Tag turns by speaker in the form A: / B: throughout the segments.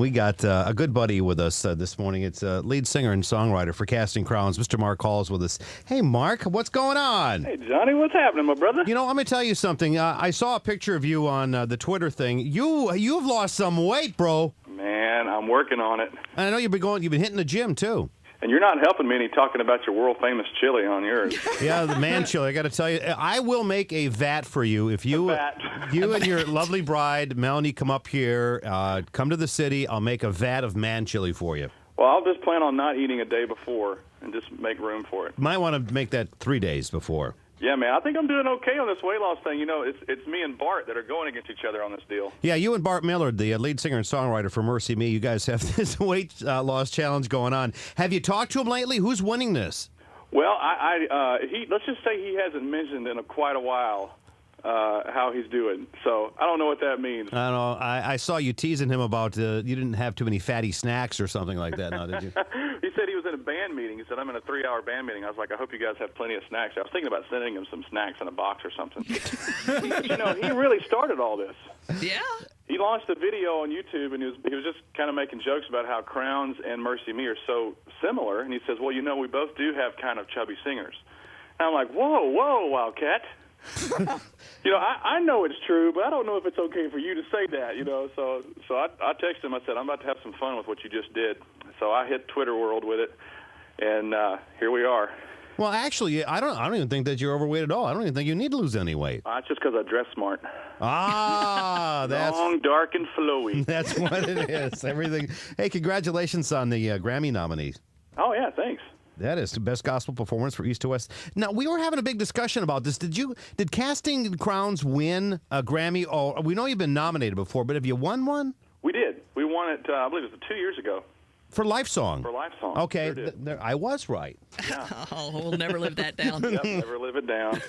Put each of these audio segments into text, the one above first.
A: We got a good buddy with us this morning. It's lead singer and songwriter for Casting Crowns. Mr. Mark Hall's with us. Hey, Mark, what's going on?
B: Hey, Johnny, what's happening, my brother?
A: You know, I'm going to tell you something. I saw a picture of you on the Twitter thing. You've lost some weight, bro.
B: Man, I'm working on it.
A: And I know you've been hitting the gym, too.
B: And you're not helping me any talking about your world-famous chili on yours.
A: Yeah, the man chili. I got to tell you, I will make a vat for you if you and your lovely bride, Melanie, come up here, come to the city. I'll make a vat of man chili for you.
B: Well, I'll just plan on not eating a day before and just make room for it.
A: Might want to make that 3 days before.
B: Yeah, man, I think I'm doing okay on this weight loss thing. You know, it's me and Bart that are going against each other on this deal.
A: Yeah, you and Bart Millard, the lead singer and songwriter for Mercy Me, you guys have this weight loss challenge going on. Have you talked to him lately? Who's winning this?
B: Well, let's just say he hasn't mentioned in quite a while how he's doing. So I don't know what that means.
A: I don't know. I saw you teasing him about you didn't have too many fatty snacks or something like that, now, did you?
B: He said he was in a band meeting. He said, I'm in a 3-hour band meeting. I was like, I hope you guys have plenty of snacks. I was thinking about sending him some snacks in a box or something. You know, he really started all this.
C: Yeah.
B: He launched a video on YouTube, and he was just kind of making jokes about how Crowns and Mercy Me are so similar. And he says, well, you know, we both do have kind of chubby singers. And I'm like, whoa, Wildcat. You know, I know it's true, but I don't know if it's okay for you to say that, you know. So I texted him. I said, I'm about to have some fun with what you just did. So I hit Twitter world with it, and here we are.
A: Well, actually, I don't even think that you're overweight at all. I don't even think you need to lose any weight.
B: It's just because I dress smart.
A: Ah, that's
B: long, dark, and flowy.
A: That's what it is. Everything. Hey, congratulations on the Grammy nominees.
B: Oh yeah, thanks.
A: That is the best gospel performance for East to West. Now, we were having a big discussion about this. Did Casting Crowns win a Grammy? Oh, we know you've been nominated before, but have you won one?
B: We did. We won it, I believe it was 2 years ago.
A: For Life Song?
B: For Life Song.
A: Okay, I was right.
B: Yeah.
C: Oh, we'll never live that down.
B: Yep, never live it down.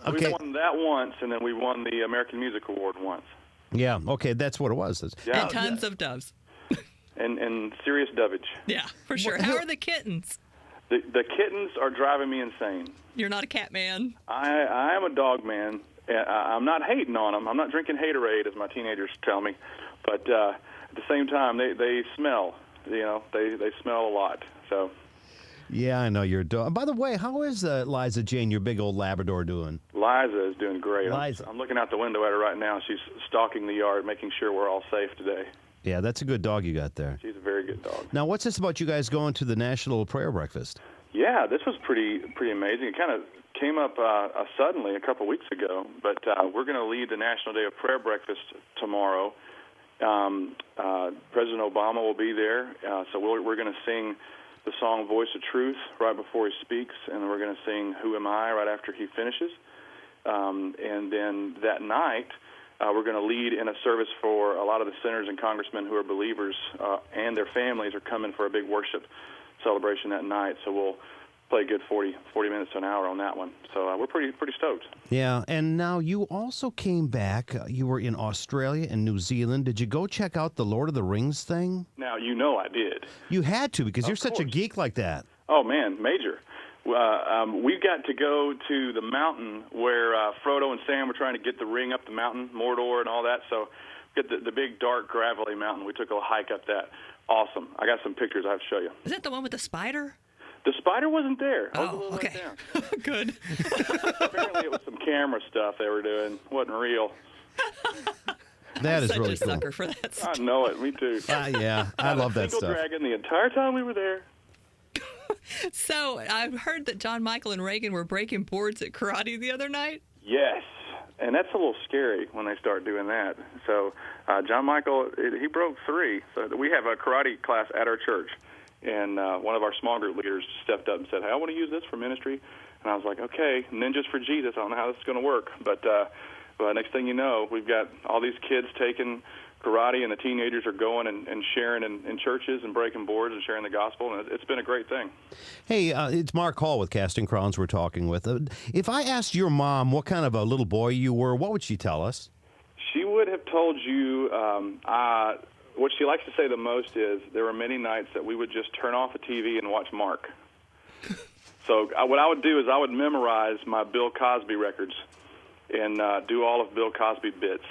A: Okay.
B: We won that once, and then we won the American Music Award once.
A: Yeah, okay, that's what it was.
B: Yeah.
C: And tons of doves.
B: And serious dovage.
C: Yeah, for sure. How are the kittens?
B: The kittens are driving me insane.
C: You're not a cat man.
B: I am a dog man. I'm not hating on them. I'm not drinking Haterade, as my teenagers tell me. But at the same time, they smell. You know, they smell a lot. So.
A: Yeah, I know your dog. By the way, how is Liza Jane, your big old Labrador, doing?
B: Liza is doing great.
A: Liza.
B: I'm looking out the window at her right now. She's stalking the yard, making sure we're all safe today.
A: Yeah, that's a good dog you got there.
B: She's a very good dog.
A: Now, what's this about you guys going to the National Prayer Breakfast?
B: Yeah, this was pretty amazing. It kind of came up suddenly a couple weeks ago, but we're going to lead the National Day of Prayer Breakfast tomorrow. President Obama will be there, so we're going to sing the song Voice of Truth right before he speaks, and we're going to sing Who Am I right after he finishes. And then that night, we're going to lead in a service for a lot of the senators and congressmen who are believers, and their families are coming for a big worship celebration that night. So we'll play a good 40 minutes to an hour on that one. So we're pretty stoked.
A: Yeah, and now you also came back. You were in Australia and New Zealand. Did you go check out the Lord of the Rings thing?
B: Now, you know I did.
A: You had to, because you're such a geek like that.
B: Oh, man, major. We got to go to the mountain where Frodo and Sam were trying to get the ring up the mountain, Mordor and all that. So get the big, dark, gravelly mountain. We took a hike up that. Awesome. I got some pictures I have to show you.
C: Is that the one with the spider?
B: The spider wasn't there.
C: Oh, okay. Good.
B: Apparently it was some camera stuff they were doing. It wasn't real.
A: That is
C: Such
A: really
C: a
A: cool.
C: sucker for that stuff.
B: I know it. Me too.
A: Yeah, I love that stuff.
B: Dragon the entire time we were there.
C: So I've heard that John Michael and Reagan were breaking boards at karate the other night.
B: Yes, and that's a little scary when they start doing that. So John Michael, he broke 3. So we have a karate class at our church, and one of our small group leaders stepped up and said, hey, I want to use this for ministry. And I was like, okay, Ninjas for Jesus. I don't know how this is going to work. But next thing you know, we've got all these kids taking karate, and the teenagers are going and sharing in churches and breaking boards and sharing the gospel, and it's been a great thing.
A: Hey, it's Mark Hall with Casting Crowns we're talking with. If I asked your mom what kind of a little boy you were, what would she tell us?
B: She would have told you what she likes to say the most is there were many nights that we would just turn off the TV and watch Mark. So what I would do is I would memorize my Bill Cosby records and do all of Bill Cosby bits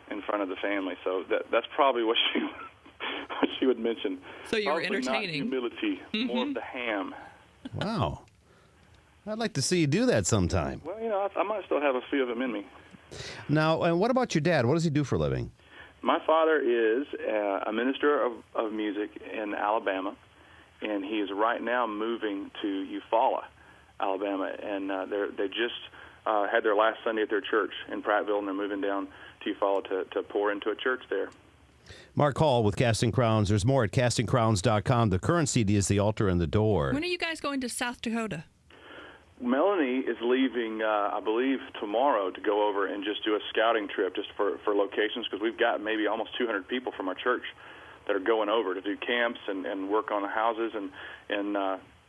B: in front of the family. So that's probably what she would mention.
C: So you were
B: Probably
C: entertaining.
B: Not humility, more of the ham.
A: Wow. I'd like to see you do that sometime.
B: Well, I might still have a few of them in me.
A: Now, and what about your dad? What does he do for a living?
B: My father is a minister of music in Alabama, and he is right now moving to Eufaula, Alabama, and they just had their last Sunday at their church in Prattville, and they're moving down to Eufaula to pour into a church there.
A: Mark Hall with Casting Crowns. There's more at castingcrowns.com. The current CD is The Altar and the Door.
C: When are you guys going to South Dakota?
B: Melanie is leaving, I believe, tomorrow to go over and just do a scouting trip just for locations, because we've got maybe almost 200 people from our church that are going over to do camps and work on the houses and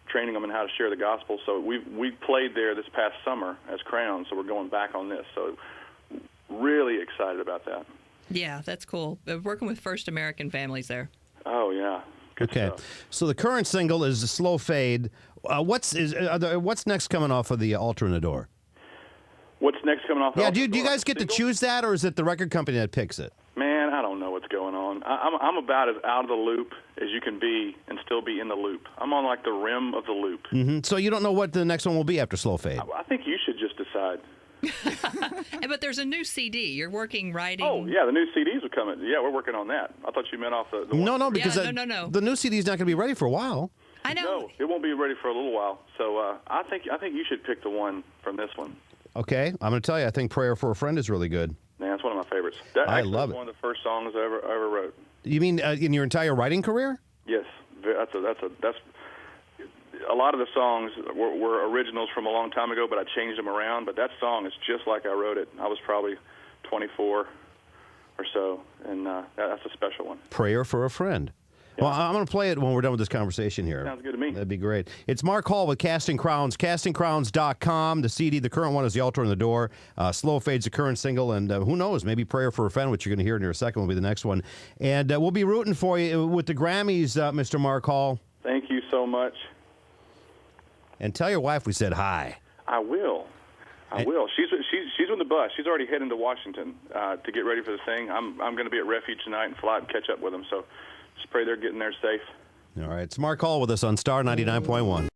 B: training them in how to share the gospel. So we played there this past summer as Crowns, so we're going back on this. So really excited about that.
C: Yeah, that's cool. Working with First American families there.
B: Oh, yeah. Good
A: Okay.
B: stuff.
A: So the current single is The Slow Fade. What's next coming off of The Altar and the Door?
B: What's next coming off?
A: Yeah, do you guys get to choose that, or is it the record company that picks it?
B: Man, I don't know what's going on. I'm about as out of the loop as you can be and still be in the loop. I'm on like the rim of the loop.
A: Mm-hmm. So you don't know what the next one will be after Slow Fade?
B: I think you should just decide.
C: But there's a new CD. You're writing.
B: Oh, yeah, the new CDs are coming. Yeah, we're working on that. I thought you meant off the one.
A: No, because
C: Yeah, no.
A: the new CD is not going to be ready for a while.
C: I know.
B: No, it won't be ready for a little while. So I think you should pick the one from this one.
A: Okay, I'm going to tell you, I think Prayer for a Friend is really good.
B: Man, that's one of my favorites. That
A: I
B: actually
A: love
B: was
A: it.
B: one of the first songs I ever wrote.
A: You mean in your entire writing career?
B: Yes, that's a lot of the songs were originals from a long time ago, but I changed them around. But that song is just like I wrote it. I was probably 24 or so, and that's a special one.
A: Prayer for a Friend. Yeah. Well, I'm going to play it when we're done with this conversation here.
B: Sounds good to me.
A: That'd be great. It's Mark Hall with Casting Crowns, castingcrowns.com. The CD, the current one, is The Altar and the Door. Slow Fade's the current single, and who knows, maybe Prayer for a Friend, which you're going to hear in a second, will be the next one. And we'll be rooting for you with the Grammys, Mr. Mark Hall.
B: Thank you so much.
A: And tell your wife we said hi.
B: I will. I will. She's on the bus. She's already heading to Washington to get ready for the thing. I'm going to be at Refuge tonight and fly and catch up with them. So just pray they're getting there safe.
A: All right. It's Mark Hall with us on Star 99.1.